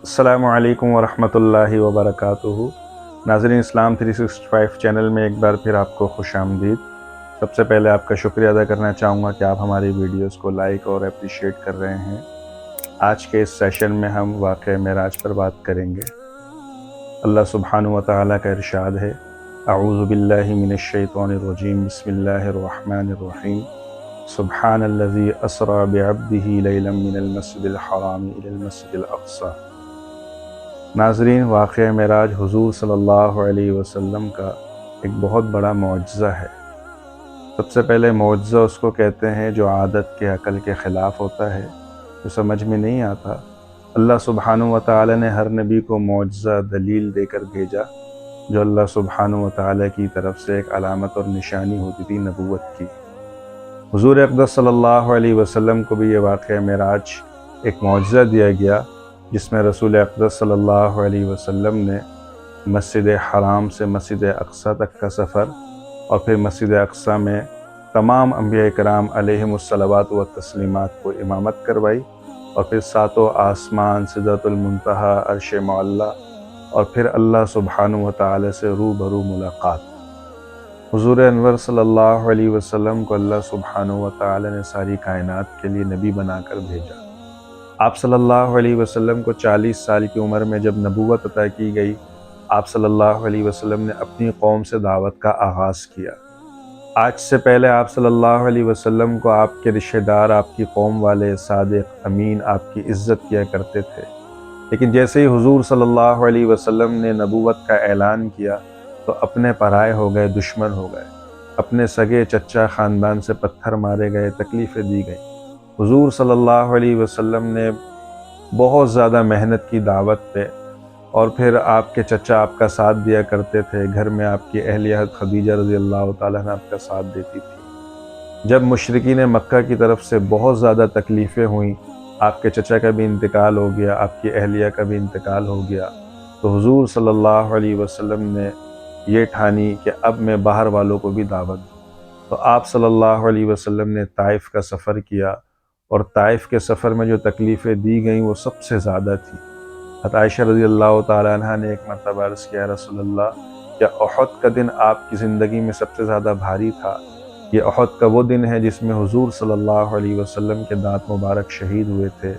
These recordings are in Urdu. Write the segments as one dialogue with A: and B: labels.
A: السلام علیکم ورحمۃ اللہ وبرکاتہ۔ ناظرین، اسلام 365 چینل میں ایک بار پھر آپ کو خوش آمدید۔ سب سے پہلے آپ کا شکریہ ادا کرنا چاہوں گا کہ آپ ہماری ویڈیوز کو لائک اور اپریشیٹ کر رہے ہیں۔ آج کے اس سیشن میں ہم واقعہ معراج پر بات کریں گے۔ اللہ سبحانہ و تعالیٰ کا ارشاد ہے، اعوذ باللہ من الشیطان الرجیم، بسم اللہ الرحمن الرحیم، سبحان الذی اسری بعبدہ لیلا من المسجد الحرام الی المسجد الاقصی۔ ناظرین، واقعہ معراج حضور صلی اللہ علیہ وسلم کا ایک بہت بڑا معجزہ ہے۔ سب سے پہلے معجزہ اس کو کہتے ہیں جو عادت کے عقل کے خلاف ہوتا ہے، جو سمجھ میں نہیں آتا۔ اللہ سبحانہ و تعالی نے ہر نبی کو معجزہ دلیل دے کر بھیجا، جو اللہ سبحانہ و تعالی کی طرف سے ایک علامت اور نشانی ہوتی تھی نبوت کی۔ حضور اقدس صلی اللہ علیہ وسلم کو بھی یہ واقعہ معراج ایک معجزہ دیا گیا، جس میں رسول اقدس صلی اللہ علیہ وسلم نے مسجد حرام سے مسجد اقصی تک کا سفر، اور پھر مسجد اقصی میں تمام انبیاء کرام علیہم الصلوات و تسلیمات کو امامت کروائی، اور پھر ساتوں آسمان، سدرۃ المنتہا، عرش معلیٰ، اور پھر اللہ سبحانہ و تعالی سے روبرو ملاقات۔ حضور انور صلی اللہ علیہ وسلم کو اللہ سبحانہ و تعالی نے ساری کائنات کے لیے نبی بنا کر بھیجا۔ آپ صلی اللہ علیہ وسلم کو 40 سال کی عمر میں جب نبوت عطا کی گئی، آپ صلی اللہ علیہ وسلم نے اپنی قوم سے دعوت کا آغاز کیا۔ آج سے پہلے آپ صلی اللہ علیہ وسلم کو آپ کے رشتہ دار، آپ کی قوم والے، صادق، امین آپ کی عزت کیا کرتے تھے، لیکن جیسے ہی حضور صلی اللہ علیہ وسلم نے نبوت کا اعلان کیا تو اپنے پرائے ہو گئے، دشمن ہو گئے، اپنے سگے چچا خاندان سے پتھر مارے گئے، تکلیفیں دی گئیں۔ حضور صلی اللہ علیہ وسلم نے بہت زیادہ محنت کی دعوت پہ، اور پھر آپ کے چچا آپ کا ساتھ دیا کرتے تھے، گھر میں آپ کی اہلیہ خدیجہ رضی اللہ تعالیٰ عنہ آپ کا ساتھ دیتی تھی۔ جب مشرکین مکہ کی طرف سے بہت زیادہ تکلیفیں ہوئیں، آپ کے چچا کا بھی انتقال ہو گیا، آپ کی اہلیہ کا بھی انتقال ہو گیا، تو حضور صلی اللہ علیہ وسلم نے یہ ٹھانی کہ اب میں باہر والوں کو بھی دعوت دوں۔ تو آپ صلی اللہ علیہ وسلم نے طائف کا سفر کیا، اور طائف کے سفر میں جو تکلیفیں دی گئیں وہ سب سے زیادہ تھی۔ حضرت عائشہ رضی اللہ تعالیٰ عنہ نے ایک مرتبہ عرض کیا، رسول اللہ، کیا احد کا دن آپ کی زندگی میں سب سے زیادہ بھاری تھا؟ یہ احد کا وہ دن ہے جس میں حضور صلی اللہ علیہ وسلم کے دانت مبارک شہید ہوئے تھے۔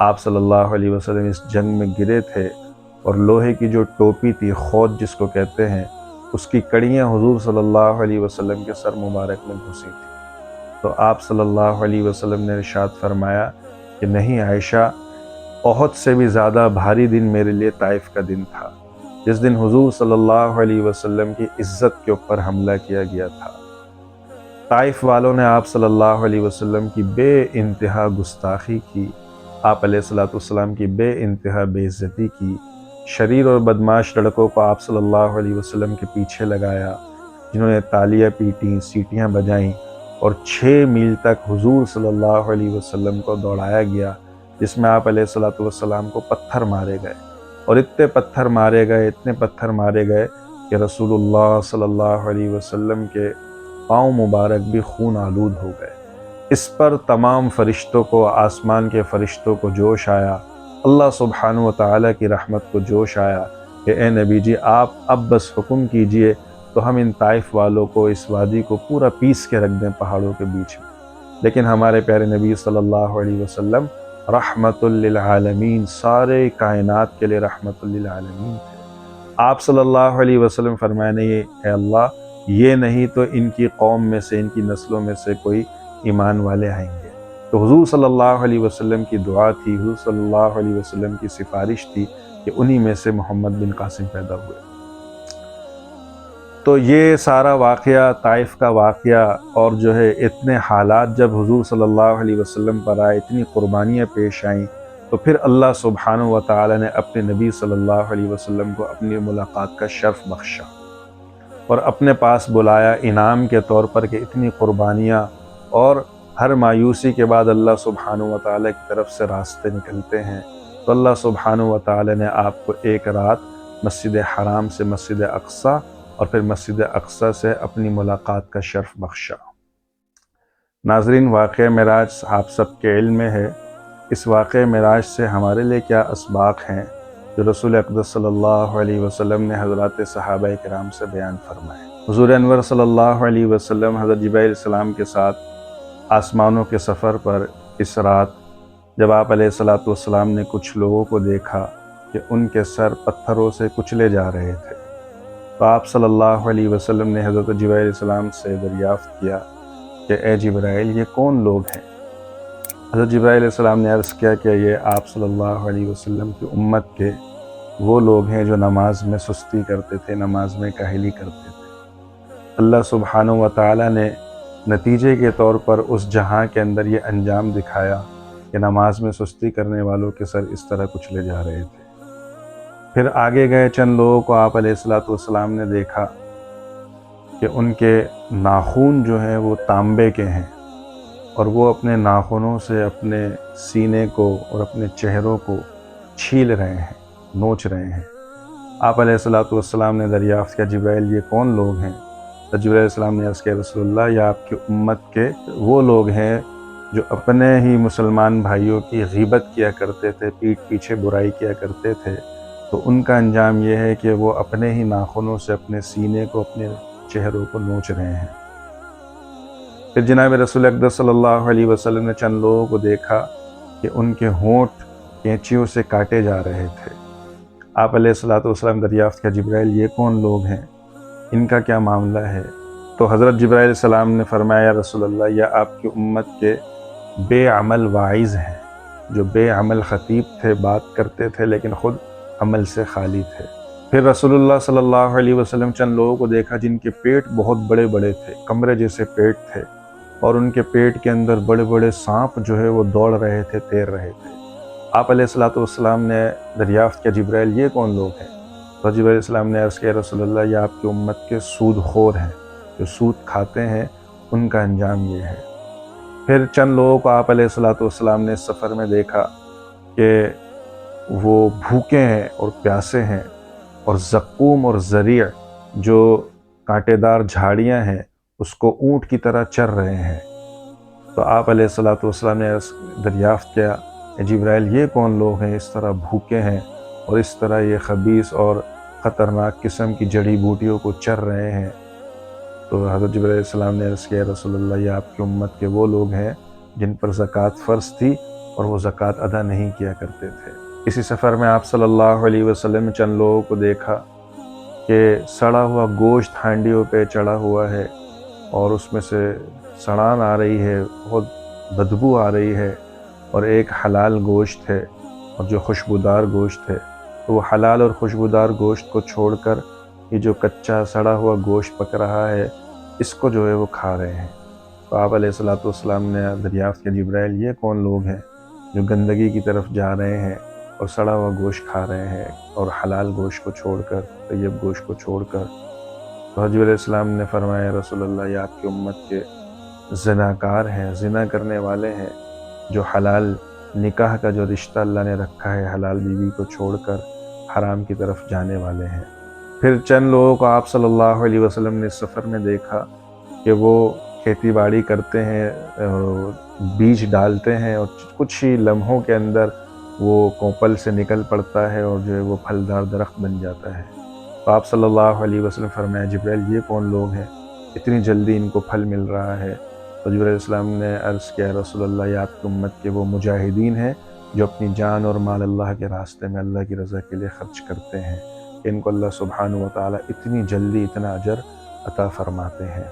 A: آپ صلی اللہ علیہ وسلم اس جنگ میں گرے تھے، اور لوہے کی جو ٹوپی تھی، خوت جس کو کہتے ہیں، اس کی کڑیاں حضور صلی اللہ علیہ وسلم کے سر مبارک میں گھسی تھی۔ تو آپ صلی اللہ علیہ وسلم نے ارشاد فرمایا کہ نہیں عائشہ، احد سے بھی زیادہ بھاری دن میرے لیے طائف کا دن تھا، جس دن حضور صلی اللہ علیہ وسلم کی عزت کے اوپر حملہ کیا گیا تھا۔ طائف والوں نے آپ صلی اللہ علیہ وسلم کی بے انتہا گستاخی کی، آپ علیہ السلام کی بے انتہا بے عزتی کی۔ شریر اور بدماش لڑکوں کو آپ صلی اللہ علیہ وسلم کے پیچھے لگایا، جنہوں نے تالیاں پیٹیں، سیٹیاں بجائیں، اور 6 میل تک حضور صلی اللہ علیہ وسلم کو دوڑایا گیا، جس میں آپ علیہ السلام کو پتھر مارے گئے، اور اتنے پتھر مارے گئے کہ رسول اللہ صلی اللہ علیہ وسلم کے پاؤں مبارک بھی خون آلود ہو گئے۔ اس پر تمام فرشتوں کو، آسمان کے فرشتوں کو جوش آیا، اللہ سبحانہ و تعالیٰ کی رحمت کو جوش آیا کہ اے نبی جی، آپ اب بس حکم کیجئے تو ہم ان طائف والوں کو، اس وادی کو پورا پیس کے رکھ دیں پہاڑوں کے بیچ میں۔ لیکن ہمارے پیارے نبی صلی اللہ علیہ وسلم رحمت للعالمین، سارے کائنات کے لیے رحمت للعالمین تھے۔ آپ صلی اللہ علیہ وسلم فرمایا، نہیں اے اللہ، یہ نہیں تو ان کی قوم میں سے، ان کی نسلوں میں سے کوئی ایمان والے آئیں گے۔ تو حضور صلی اللہ علیہ وسلم کی دعا تھی، حضور صلی اللہ علیہ وسلم کی سفارش تھی کہ انہی میں سے محمد بن قاسم پیدا ہوئے۔ تو یہ سارا واقعہ، طائف کا واقعہ، اور جو ہے اتنے حالات جب حضور صلی اللہ علیہ وسلم پر آئے، اتنی قربانیاں پیش آئیں، تو پھر اللہ سبحانہ و تعالی نے اپنے نبی صلی اللہ علیہ وسلم کو اپنی ملاقات کا شرف بخشا، اور اپنے پاس بلایا انعام کے طور پر کہ اتنی قربانیاں، اور ہر مایوسی کے بعد اللہ سبحانہ و تعالی کی طرف سے راستے نکلتے ہیں، تو اللہ سبحانہ و تعالی نے آپ کو ایک رات مسجد حرام سے مسجد اقصی، اور پھر مسجد اقصی سے اپنی ملاقات کا شرف بخشا۔ ناظرین، واقعہ معراج آپ سب کے علم میں ہے اس واقعہ معراج سے ہمارے لیے کیا اسباق ہیں جو رسول اقدس صلی اللہ علیہ وسلم نے حضرات صحابہ کرام سے بیان فرمائے۔ حضور انور صلی اللہ علیہ وسلم حضرت جبرائیل علیہ السلام کے ساتھ آسمانوں کے سفر پر اس رات جب آپ علیہ الصلوۃ والسلام نے کچھ لوگوں کو دیکھا کہ ان کے سر پتھروں سے کچلے جا رہے تھے، تو آپ صلی اللہ علیہ وسلم نے حضرت جبرائیل علیہ السلام سے دریافت کیا کہ اے جبرائیل، یہ کون لوگ ہیں؟ حضرت جبرائیل علیہ السلام نے عرض کیا کہ یہ آپ صلی اللہ علیہ وسلم کی امت کے وہ لوگ ہیں جو نماز میں سستی کرتے تھے، نماز میں کاہلی کرتے تھے۔ اللہ سبحانہ و تعالیٰ نے نتیجے کے طور پر اس جہاں کے اندر یہ انجام دکھایا کہ نماز میں سستی کرنے والوں کے سر اس طرح کچلے جا رہے تھے۔ پھر آگے گئے چند لوگوں کو آپ علیہ الصلوۃ والسلام نے دیکھا کہ ان کے ناخن جو ہیں وہ تانبے کے ہیں، اور وہ اپنے ناخنوں سے اپنے سینے کو اور اپنے چہروں کو چھیل رہے ہیں، نوچ رہے ہیں۔ آپ علیہ الصلوۃ والسلام نے دریافت کیا جبرائیل، یہ کون لوگ ہیں؟ تو جبرائیل علیہ السلام نے عرض کیا رسول اللہ، یہ آپ کی امت کے وہ لوگ ہیں جو اپنے ہی مسلمان بھائیوں کی غیبت کیا کرتے تھے، پیٹھ پیچھے برائی کیا کرتے تھے، تو ان کا انجام یہ ہے کہ وہ اپنے ہی ناخنوں سے اپنے سینے کو، اپنے چہروں کو نوچ رہے ہیں۔ پھر جناب رسول اقدس صلی اللہ علیہ وسلم نے چند لوگوں کو دیکھا کہ ان کے ہونٹ کینچیوں سے کاٹے جا رہے تھے۔ آپ علیہ الصلوۃ والسلام دریافت کیا جبرائیل، یہ کون لوگ ہیں؟ ان کا کیا معاملہ ہے؟ تو حضرت جبرائیل علیہ السلام نے فرمایا یا رسول اللہ، یہ آپ کی امت کے بے عمل واعظ ہیں، جو بے عمل خطیب تھے، بات کرتے تھے لیکن خود عمل سے خالی تھے۔ پھر رسول اللہ صلی اللہ علیہ وسلم چند لوگوں کو دیکھا جن کے پیٹ بہت بڑے بڑے تھے، کمرے جیسے پیٹ تھے، اور ان کے پیٹ کے اندر بڑے بڑے سانپ جو ہے وہ دوڑ رہے تھے، تیر رہے تھے۔ آپ علیہ الصلوۃ والسلام نے دریافت کیا جبرائیل، یہ کون لوگ ہیں؟ تو جبرائیل علیہ السلام نے عرض کیا رسول اللہ، یہ آپ کی امت کے سود خور ہیں، جو سود کھاتے ہیں، ان کا انجام یہ ہے۔ پھر چند لوگوں کو آپ علیہ الصلوۃ والسلام نے اس سفر میں دیکھا کہ وہ بھوکے ہیں اور پیاسے ہیں، اور زقوم اور زریع جو کانٹے دار جھاڑیاں ہیں اس کو اونٹ کی طرح چر رہے ہیں۔ تو آپ علیہ الصلوۃ والسلام نے دریافت کیا کہ جبرائیل، یہ کون لوگ ہیں اس طرح بھوکے ہیں اور اس طرح یہ خبیث اور خطرناک قسم کی جڑی بوٹیوں کو چر رہے ہیں؟ تو حضرت جبرائیل علیہ السلام نے عرض کیا رسول اللہ، یہ آپ کی امت کے وہ لوگ ہیں جن پر زکوٰۃ فرض تھی اور وہ زکوٰۃ ادا نہیں کیا کرتے تھے۔ اسی سفر میں آپ صلی اللہ علیہ وسلم نے چند لوگوں کو دیکھا کہ سڑا ہوا گوشت ہانڈیوں پہ چڑھا ہوا ہے اور اس میں سے سڑان آ رہی ہے، بہت بدبو آ رہی ہے، اور ایک حلال گوشت ہے اور جو خوشبودار گوشت ہے، تو وہ حلال اور خوشبودار گوشت کو چھوڑ کر یہ جو کچا سڑا ہوا گوشت پک رہا ہے اس کو جو ہے وہ کھا رہے ہیں۔ تو آپ علیہ الصلوۃ والسلام نے دریافت کیا جبرائیل، یہ کون لوگ ہیں جو گندگی کی طرف جا رہے ہیں اور سڑا ہوا گوشت کھا رہے ہیں اور حلال گوشت کو چھوڑ کر، طیب گوشت کو چھوڑ کر؟ تو حضرت علیہ السلام نے فرمایا رسول اللہ، یہ آپ کی امت کے زناکار ہیں، زنا کرنے والے ہیں، جو حلال نکاح کا جو رشتہ اللہ نے رکھا ہے حلال بیوی کو چھوڑ کر حرام کی طرف جانے والے ہیں۔ پھر چند لوگوں کو آپ صلی اللہ علیہ وسلم نے اس سفر میں دیکھا کہ وہ کھیتی باڑی کرتے ہیں، بیج ڈالتے ہیں، اور کچھ ہی لمحوں کے اندر وہ کوپل سے نکل پڑتا ہے اور جو ہے وہ پھلدار درخت بن جاتا ہے۔ تو آپ صلی اللہ علیہ وسلم فرمایا جبرائیل، یہ کون لوگ ہیں اتنی جلدی ان کو پھل مل رہا ہے؟ تو جبرائیل علیہ السلام نے عرض کیا رسول اللہ، یہ آپ کی امت کے وہ مجاہدین ہیں جو اپنی جان اور مال اللہ کے راستے میں اللہ کی رضا کے لیے خرچ کرتے ہیں، کہ ان کو اللہ سبحانہ و تعالیٰ اتنی جلدی اتنا اجر عطا فرماتے ہیں۔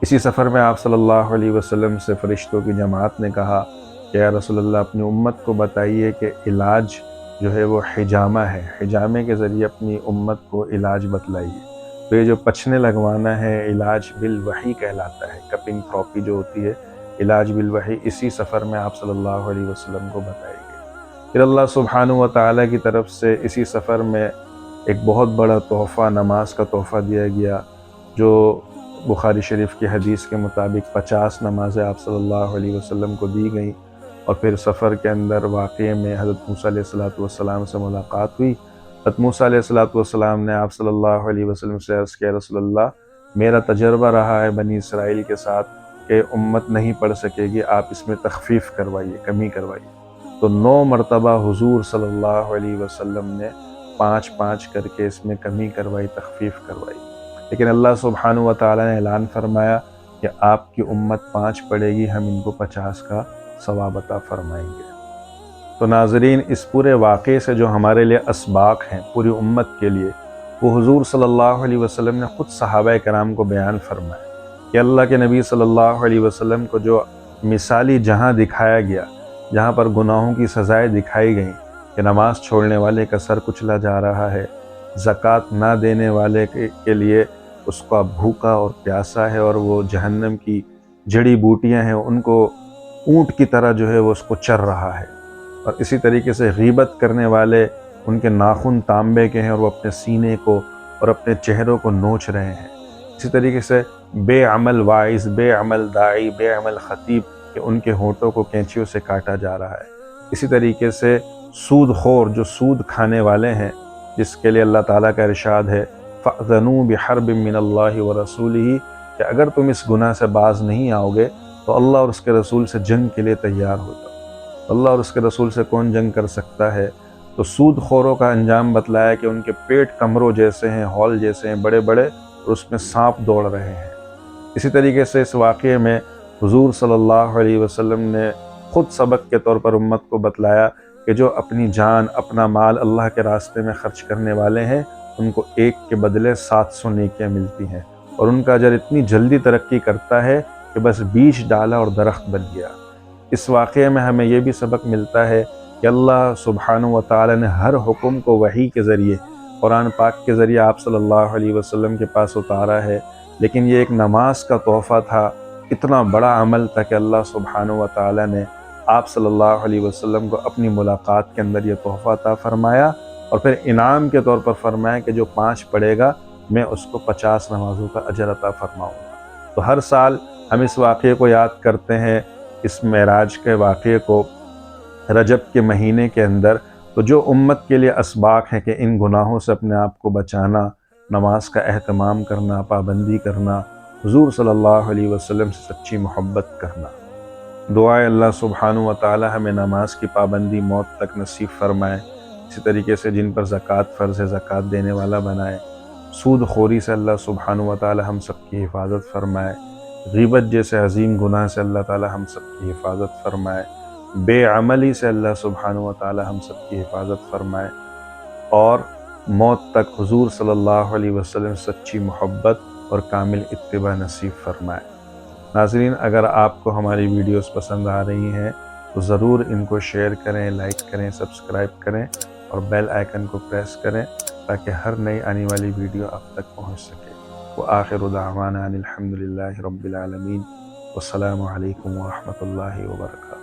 A: اسی سفر میں آپ صلی اللہ علیہ وسلم سے فرشتوں کی جماعت نے کہا کہ یا رسول اللہ، اپنی امت کو بتائیے کہ علاج جو ہے وہ حجامہ ہے، حجامے کے ذریعے اپنی امت کو علاج بتلائیے۔ تو یہ جو پچھنے لگوانا ہے علاج بالوحی کہلاتا ہے، کپنگ تھراپی جو ہوتی ہے علاج بالوحی، اسی سفر میں آپ صلی اللہ علیہ وسلم کو بتائی گئی۔ پھر اللہ سبحانہ و تعالیٰ کی طرف سے اسی سفر میں ایک بہت بڑا تحفہ، نماز کا تحفہ دیا گیا، جو بخاری شریف کی حدیث کے مطابق 50 نمازیں آپ صلی اللہ علیہ وسلم کو دی گئیں۔ اور پھر سفر کے اندر واقعے میں حضرت موسیٰ علیہ الصلوۃ والسلام سے ملاقات ہوئی۔ حضرت موسیٰ علیہ الصلوۃ والسلام نے آپ صلی اللہ علیہ وسلم سے عرض کیا رسول اللہ، میرا تجربہ رہا ہے بنی اسرائیل کے ساتھ کہ امت نہیں پڑھ سکے گی، آپ اس میں تخفیف کروائیے، کمی کروائیے۔ تو 9 مرتبہ حضور صلی اللہ علیہ وسلم نے 5 کر کے اس میں کمی کروائی، تخفیف کروائی۔ لیکن اللہ سبحانہ و تعالیٰ نے اعلان فرمایا کہ آپ کی امت 5 پڑھے گی، ہم ان کو 50 کا ثواب عطا فرمائیں گے۔ تو ناظرین، اس پورے واقعے سے جو ہمارے لیے اسباق ہیں پوری امت کے لیے، وہ حضور صلی اللہ علیہ وسلم نے خود صحابہ کرام کو بیان فرمایا کہ اللہ کے نبی صلی اللہ علیہ وسلم کو جو مثالی جہاں دکھایا گیا، جہاں پر گناہوں کی سزائیں دکھائی گئیں کہ نماز چھوڑنے والے کا سر کچلا جا رہا ہے، زکوٰۃ نہ دینے والے کے لیے اس کا بھوکا اور پیاسا ہے، اور وہ جہنم کی جڑی بوٹیاں ہیں ان کو اونٹ کی طرح جو ہے وہ اس کو چر رہا ہے، اور اسی طریقے سے غیبت کرنے والے ان کے ناخن تانبے کے ہیں اور وہ اپنے سینے کو اور اپنے چہروں کو نوچ رہے ہیں۔ اسی طریقے سے بے عمل واعظ، بے عمل داعی، بے عمل خطیب کہ ان کے ہونٹوں کو کینچیوں سے کاٹا جا رہا ہے۔ اسی طریقے سے سود خور جو سود کھانے والے ہیں، جس کے لیے اللہ تعالیٰ کا ارشاد ہے فَأْذَنُوا بِحَرْبٍ مِّنَ اللَّهِ وَرَسُولِهِ، کہ اگر تم اس گناہ سے باز نہیں آؤ گے تو اللہ اور اس کے رسول سے جنگ کے لیے تیار ہو جاؤ۔ اللہ اور اس کے رسول سے کون جنگ کر سکتا ہے؟ تو سود خوروں کا انجام بتلایا کہ ان کے پیٹ کمروں جیسے ہیں، ہال جیسے ہیں، بڑے بڑے، اور اس میں سانپ دوڑ رہے ہیں۔ اسی طریقے سے اس واقعے میں حضور صلی اللہ علیہ وسلم نے خود سبق کے طور پر امت کو بتلایا کہ جو اپنی جان، اپنا مال اللہ کے راستے میں خرچ کرنے والے ہیں، ان کو ایک کے بدلے 700 نیکیاں ملتی ہیں، اور ان کا اجر اتنی جلدی ترقی کرتا ہے کہ بس بیج ڈالا اور درخت بن گیا۔ اس واقعے میں ہمیں یہ بھی سبق ملتا ہے کہ اللہ سبحانہ و تعالی نے ہر حکم کو وحی کے ذریعے، قرآن پاک کے ذریعے آپ صلی اللہ علیہ وسلم کے پاس اتارا ہے، لیکن یہ ایک نماز کا تحفہ تھا، اتنا بڑا عمل تھا کہ اللہ سبحانہ و تعالی نے آپ صلی اللہ علیہ وسلم کو اپنی ملاقات کے اندر یہ تحفہ عطا فرمایا، اور پھر انعام کے طور پر فرمایا کہ جو 5 پڑھے گا میں اس کو 50 نمازوں کا اجر عطا فرماؤں گا۔ تو ہر سال ہم اس واقعے کو یاد کرتے ہیں، اس معراج کے واقعے کو رجب کے مہینے کے اندر، تو جو امت کے لیے اسباق ہیں کہ ان گناہوں سے اپنے آپ کو بچانا، نماز کا اہتمام کرنا، پابندی کرنا، حضور صلی اللہ علیہ وسلم سے سچی محبت کرنا۔ دعائے اللہ سبحانہ و تعالی ہمیں نماز کی پابندی موت تک نصیب فرمائے، اسی طریقے سے جن پر زکوٰۃ فرض ہے زکوٰۃ دینے والا بنائے، سود خوری سے اللہ سبحانہ و تعالی ہم سب کی حفاظت فرمائے، غیبت جیسے عظیم گناہ سے اللہ تعالی ہم سب کی حفاظت فرمائے، بے عملی سے اللہ سبحانہ و تعالی ہم سب کی حفاظت فرمائے، اور موت تک حضور صلی اللہ علیہ وسلم سچی محبت اور کامل اتباع نصیب فرمائے۔ ناظرین، اگر آپ کو ہماری ویڈیوز پسند آ رہی ہیں تو ضرور ان کو شیئر کریں، لائک کریں، سبسکرائب کریں اور بیل آئیکن کو پریس کریں تاکہ ہر نئی آنے والی ویڈیو آپ تک پہنچ سکے۔ وآخر دعوانا ان الحمد للہ رب العالمین، والسلام علیکم ورحمۃ اللہ وبرکاتہ۔